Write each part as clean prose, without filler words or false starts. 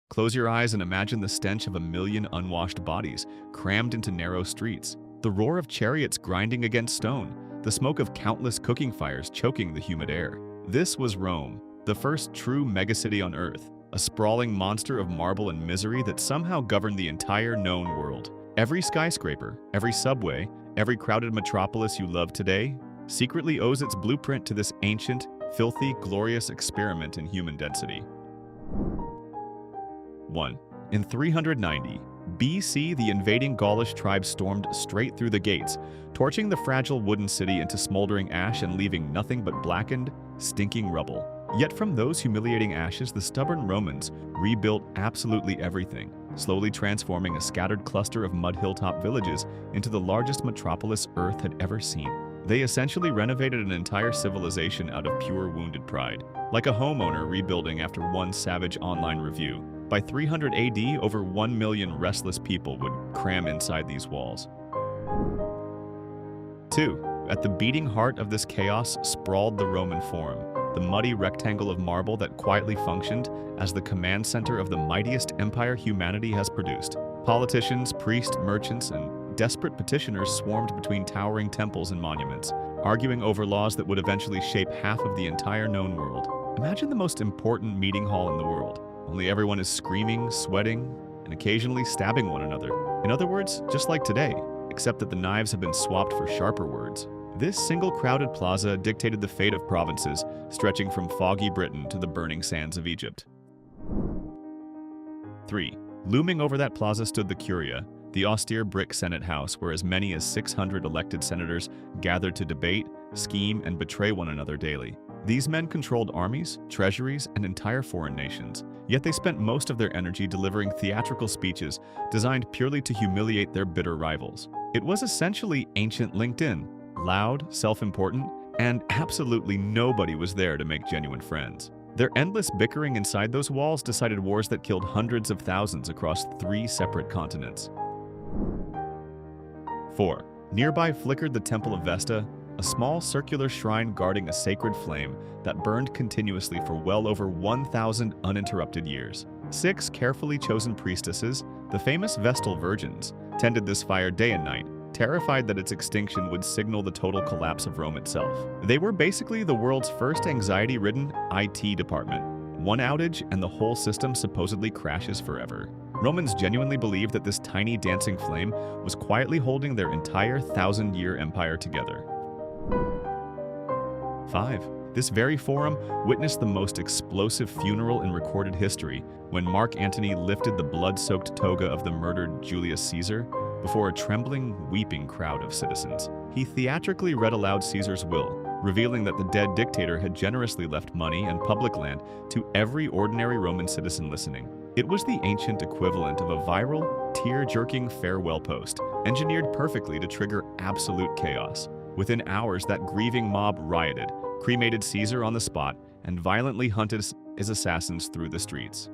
Close your eyes and imagine the stench of a million unwashed bodies crammed into narrow streets, the roar of chariots grinding against stone, the smoke of countless cooking fires choking the humid air. This was Rome, the first true megacity on Earth, a sprawling monster of marble and misery that somehow governed the entire known world. Every skyscraper, every subway, every crowded metropolis you love today secretly owes its blueprint to this ancient, filthy, glorious experiment in human density. 1. In 390 BC, the invading Gaulish tribe stormed straight through the gates, torching the fragile wooden city into smoldering ash and leaving nothing but blackened, stinking rubble. Yet from those humiliating ashes, the stubborn Romans rebuilt absolutely everything, slowly transforming a scattered cluster of mud hilltop villages into the largest metropolis Earth had ever seen. They essentially renovated an entire civilization out of pure wounded pride, like a homeowner rebuilding after one savage online review. By 300 AD, over 1 million restless people would cram inside these walls. 2. At the beating heart of this chaos sprawled the Roman Forum, the muddy rectangle of marble that quietly functioned as the command center of the mightiest empire humanity has produced. Politicians, priests, merchants, and desperate petitioners swarmed between towering temples and monuments, arguing over laws that would eventually shape half of the entire known world. Imagine the most important meeting hall in the world. Only everyone is screaming, sweating, and occasionally stabbing one another. In other words, just like today, except that the knives have been swapped for sharper words. This single crowded plaza dictated the fate of provinces, stretching from foggy Britain to the burning sands of Egypt. 3. Looming over that plaza stood the Curia, the austere brick Senate House where as many as 600 elected senators gathered to debate, scheme, and betray one another daily. These men controlled armies, treasuries, and entire foreign nations, yet they spent most of their energy delivering theatrical speeches designed purely to humiliate their bitter rivals. It was essentially ancient LinkedIn, loud, self-important, and absolutely nobody was there to make genuine friends. Their endless bickering inside those walls decided wars that killed hundreds of thousands across 3 separate continents. 4. Nearby flickered the Temple of Vesta, a small circular shrine guarding a sacred flame that burned continuously for well over 1,000 uninterrupted years. 6 carefully chosen priestesses, the famous Vestal Virgins, tended this fire day and night, terrified that its extinction would signal the total collapse of Rome itself. They were basically the world's first anxiety-ridden IT department. One outage and the whole system supposedly crashes forever. Romans genuinely believed that this tiny dancing flame was quietly holding their entire 1,000-year empire together. 5. This very forum witnessed the most explosive funeral in recorded history when Mark Antony lifted the blood-soaked toga of the murdered Julius Caesar before a trembling, weeping crowd of citizens. He theatrically read aloud Caesar's will, revealing that the dead dictator had generously left money and public land to every ordinary Roman citizen listening. It was the ancient equivalent of a viral, tear-jerking farewell post, engineered perfectly to trigger absolute chaos. Within hours, that grieving mob rioted, cremated Caesar on the spot, and violently hunted his assassins through the streets.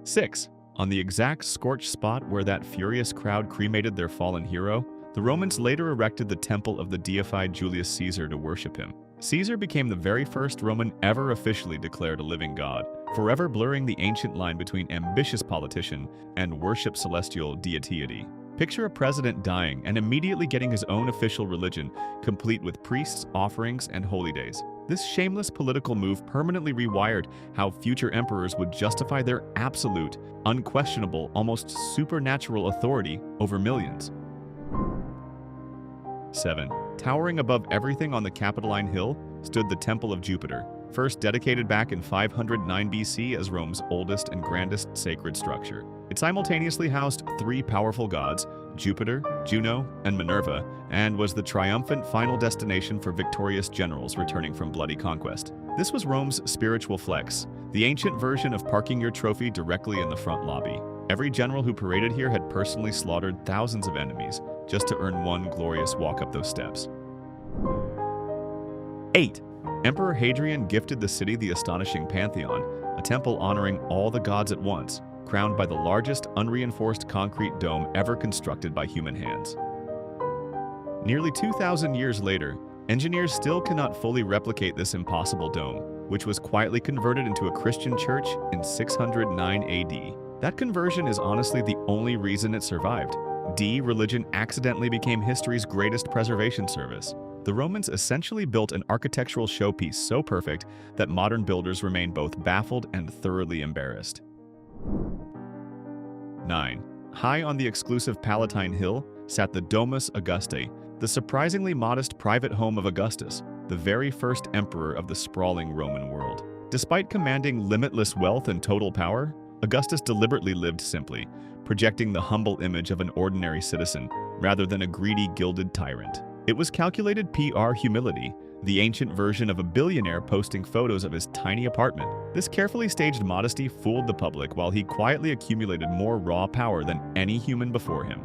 6. On the exact scorched spot where that furious crowd cremated their fallen hero, the Romans later erected the temple of the deified Julius Caesar to worship him. Caesar became the very first Roman ever officially declared a living god, forever blurring the ancient line between ambitious politician and worship celestial deity. Picture a president dying and immediately getting his own official religion, complete with priests, offerings, and holy days. This shameless political move permanently rewired how future emperors would justify their absolute, unquestionable, almost supernatural authority over millions. 7. Towering above everything on the Capitoline Hill stood the Temple of Jupiter, first dedicated back in 509 BC as Rome's oldest and grandest sacred structure. It simultaneously housed 3 powerful gods, Jupiter, Juno, and Minerva, and was the triumphant final destination for victorious generals returning from bloody conquest. This was Rome's spiritual flex, the ancient version of parking your trophy directly in the front lobby. Every general who paraded here had personally slaughtered thousands of enemies just to earn one glorious walk up those steps. 8. Emperor Hadrian gifted the city the astonishing Pantheon, a temple honoring all the gods at once, crowned by the largest unreinforced concrete dome ever constructed by human hands. Nearly 2,000 years later, engineers still cannot fully replicate this impossible dome, which was quietly converted into a Christian church in 609 AD. That conversion is honestly the only reason it survived. Religion accidentally became history's greatest preservation service. The Romans essentially built an architectural showpiece so perfect that modern builders remain both baffled and thoroughly embarrassed. 9. High on the exclusive Palatine Hill sat the Domus Augustae, the surprisingly modest private home of Augustus, the very first emperor of the sprawling Roman world. Despite commanding limitless wealth and total power, Augustus deliberately lived simply, projecting the humble image of an ordinary citizen rather than a greedy, gilded tyrant. It was calculated PR humility, the ancient version of a billionaire posting photos of his tiny apartment. This carefully staged modesty fooled the public while he quietly accumulated more raw power than any human before him.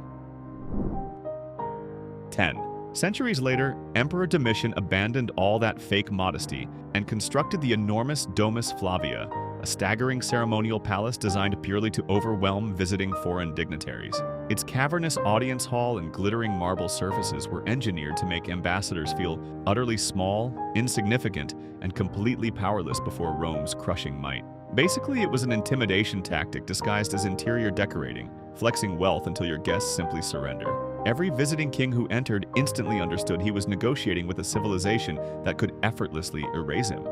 10. Centuries later, Emperor Domitian abandoned all that fake modesty and constructed the enormous Domus Flavia, a staggering ceremonial palace designed purely to overwhelm visiting foreign dignitaries. Its cavernous audience hall and glittering marble surfaces were engineered to make ambassadors feel utterly small, insignificant, and completely powerless before Rome's crushing might. Basically, it was an intimidation tactic disguised as interior decorating, flexing wealth until your guests simply surrender. Every visiting king who entered instantly understood he was negotiating with a civilization that could effortlessly erase him.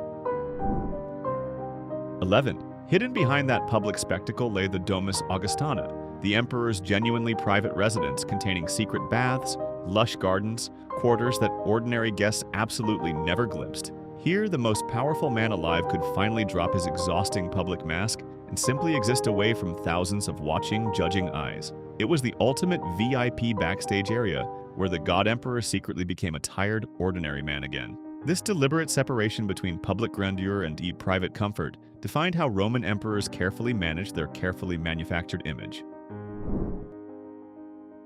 11. Hidden behind that public spectacle lay the Domus Augustana, the emperor's genuinely private residence containing secret baths, lush gardens, quarters that ordinary guests absolutely never glimpsed. Here, the most powerful man alive could finally drop his exhausting public mask and simply exist away from thousands of watching, judging eyes. It was the ultimate VIP backstage area, where the god emperor secretly became a tired, ordinary man again. This deliberate separation between public grandeur and private comfort defined how Roman emperors carefully managed their carefully manufactured image.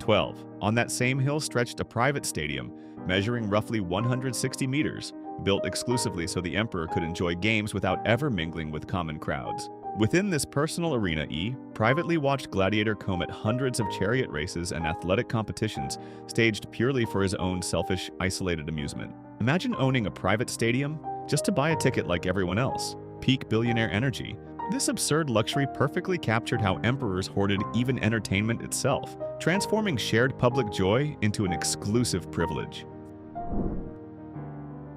12. On that same hill stretched a private stadium, measuring roughly 160 meters, built exclusively so the emperor could enjoy games without ever mingling with common crowds. Within this personal arena, privately watched gladiator Comet hundreds of chariot races and athletic competitions staged purely for his own selfish, isolated amusement. Imagine owning a private stadium just to buy a ticket like everyone else. Peak billionaire energy. This absurd luxury perfectly captured how emperors hoarded even entertainment itself, transforming shared public joy into an exclusive privilege.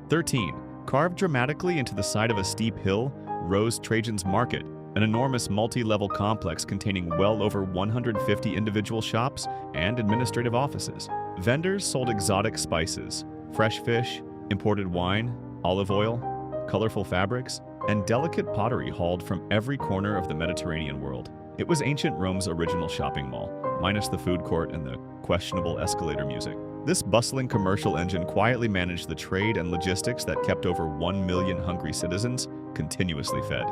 13. Carved dramatically into the side of a steep hill rose Trajan's Market, an enormous multi-level complex containing well over 150 individual shops and administrative offices. Vendors sold exotic spices, fresh fish, imported wine, olive oil, colorful fabrics, and delicate pottery hauled from every corner of the Mediterranean world. It was ancient Rome's original shopping mall, minus the food court and the questionable escalator music. This bustling commercial engine quietly managed the trade and logistics that kept over 1 million hungry citizens continuously fed.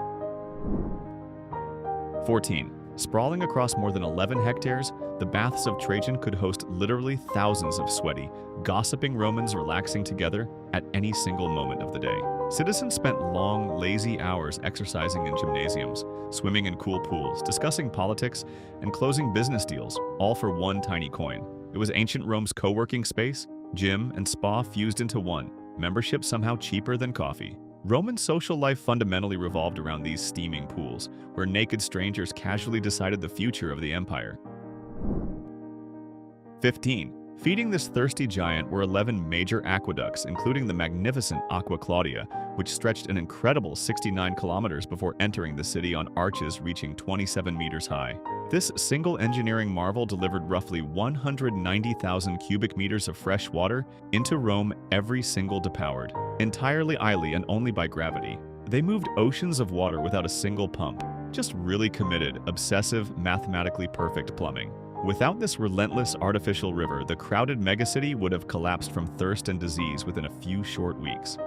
14. Sprawling across more than 11 hectares, the Baths of Trajan could host literally thousands of sweaty, gossiping Romans relaxing together at any single moment of the day. Citizens spent long, lazy hours exercising in gymnasiums, swimming in cool pools, discussing politics, and closing business deals, all for one tiny coin. It was ancient Rome's co-working space, gym, and spa fused into one, membership somehow cheaper than coffee. Roman social life fundamentally revolved around these steaming pools, where naked strangers casually decided the future of the empire. 15. Feeding this thirsty giant were 11 major aqueducts, including the magnificent Aqua Claudia, which stretched an incredible 69 kilometers before entering the city on arches reaching 27 meters high. This single engineering marvel delivered roughly 190,000 cubic meters of fresh water into Rome every single depowered, entirely idly and only by gravity. They moved oceans of water without a single pump. Just really committed, obsessive, mathematically perfect plumbing. Without this relentless artificial river, the crowded megacity would have collapsed from thirst and disease within a few short weeks.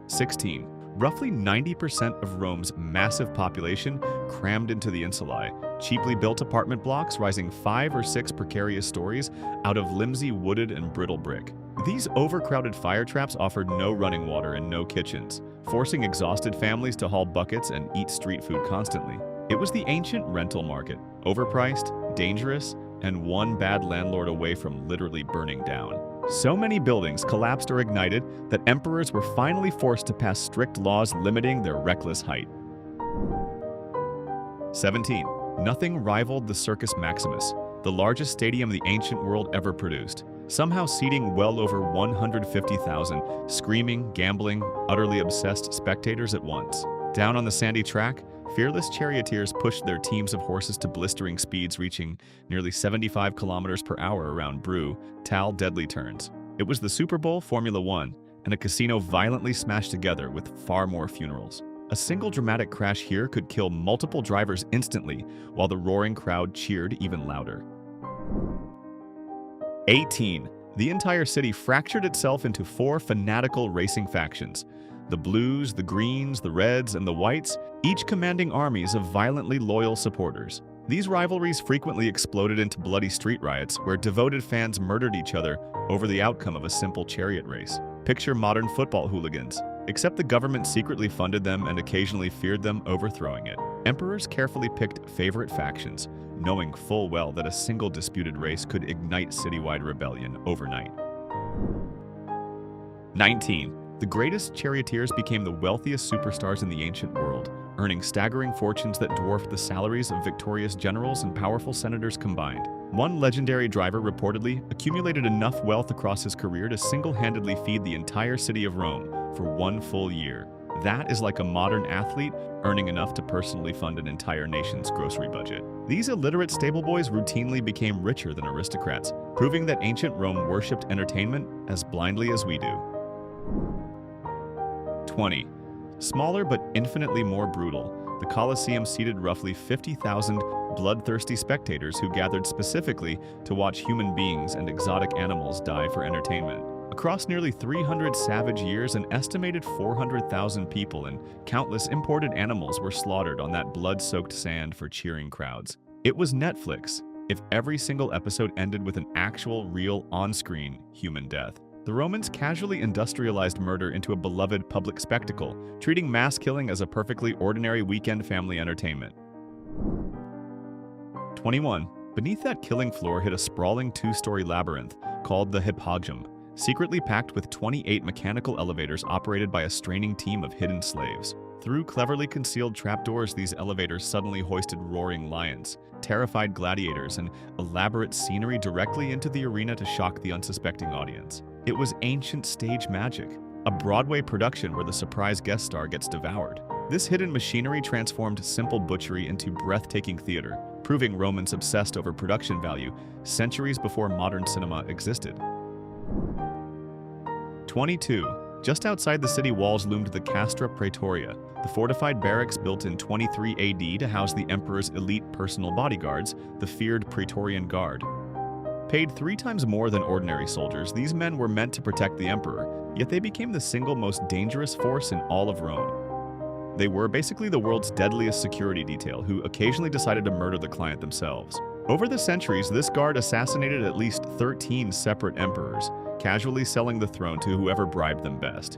16. Roughly 90% of Rome's massive population crammed into the insulae, cheaply built apartment blocks rising 5 or 6 precarious stories out of flimsy wooded and brittle brick. These overcrowded fire traps offered no running water and no kitchens, forcing exhausted families to haul buckets and eat street food constantly. It was the ancient rental market, overpriced, dangerous, and one bad landlord away from literally burning down. So many buildings collapsed or ignited that emperors were finally forced to pass strict laws limiting their reckless height. 17. Nothing rivaled the Circus Maximus, the largest stadium the ancient world ever produced, somehow seating well over 150,000 screaming, gambling, utterly obsessed spectators at once. Down on the sandy track, fearless charioteers pushed their teams of horses to blistering speeds reaching nearly 75 kilometers per hour around deadly turns. It was the Super Bowl Formula One, and a casino violently smashed together with far more funerals. A single dramatic crash here could kill multiple drivers instantly, while the roaring crowd cheered even louder. 18. The entire city fractured itself into 4 fanatical racing factions. The Blues, the Greens, the Reds, and the Whites, each commanding armies of violently loyal supporters. These rivalries frequently exploded into bloody street riots where devoted fans murdered each other over the outcome of a simple chariot race. Picture modern football hooligans, except the government secretly funded them and occasionally feared them overthrowing it. Emperors carefully picked favorite factions, knowing full well that a single disputed race could ignite citywide rebellion overnight. 19. The greatest charioteers became the wealthiest superstars in the ancient world, earning staggering fortunes that dwarfed the salaries of victorious generals and powerful senators combined. One legendary driver reportedly accumulated enough wealth across his career to single-handedly feed the entire city of Rome for 1 full year. That is like a modern athlete earning enough to personally fund an entire nation's grocery budget. These illiterate stableboys routinely became richer than aristocrats, proving that ancient Rome worshipped entertainment as blindly as we do. 20. Smaller but infinitely more brutal, the Colosseum seated roughly 50,000 bloodthirsty spectators who gathered specifically to watch human beings and exotic animals die for entertainment. Across nearly 300 savage years, an estimated 400,000 people and countless imported animals were slaughtered on that blood-soaked sand for cheering crowds. It was Netflix if every single episode ended with an actual, real, on-screen human death. The Romans casually industrialized murder into a beloved public spectacle, treating mass killing as a perfectly ordinary weekend family entertainment. 21. Beneath that killing floor hid a sprawling 2-story labyrinth called the Hippogrium, secretly packed with 28 mechanical elevators operated by a straining team of hidden slaves. Through cleverly concealed trapdoors, these elevators suddenly hoisted roaring lions, terrified gladiators, and elaborate scenery directly into the arena to shock the unsuspecting audience. It was ancient stage magic, a Broadway production where the surprise guest star gets devoured. This hidden machinery transformed simple butchery into breathtaking theater, proving Romans obsessed over production value centuries before modern cinema existed. 22. Just outside the city walls loomed the Castra Praetoria, the fortified barracks built in 23 AD to house the emperor's elite personal bodyguards, the feared Praetorian Guard. Paid 3 times more than ordinary soldiers, these men were meant to protect the emperor, yet they became the single most dangerous force in all of Rome. They were basically the world's deadliest security detail, who occasionally decided to murder the client themselves. Over the centuries, this guard assassinated at least 13 separate emperors, casually selling the throne to whoever bribed them best.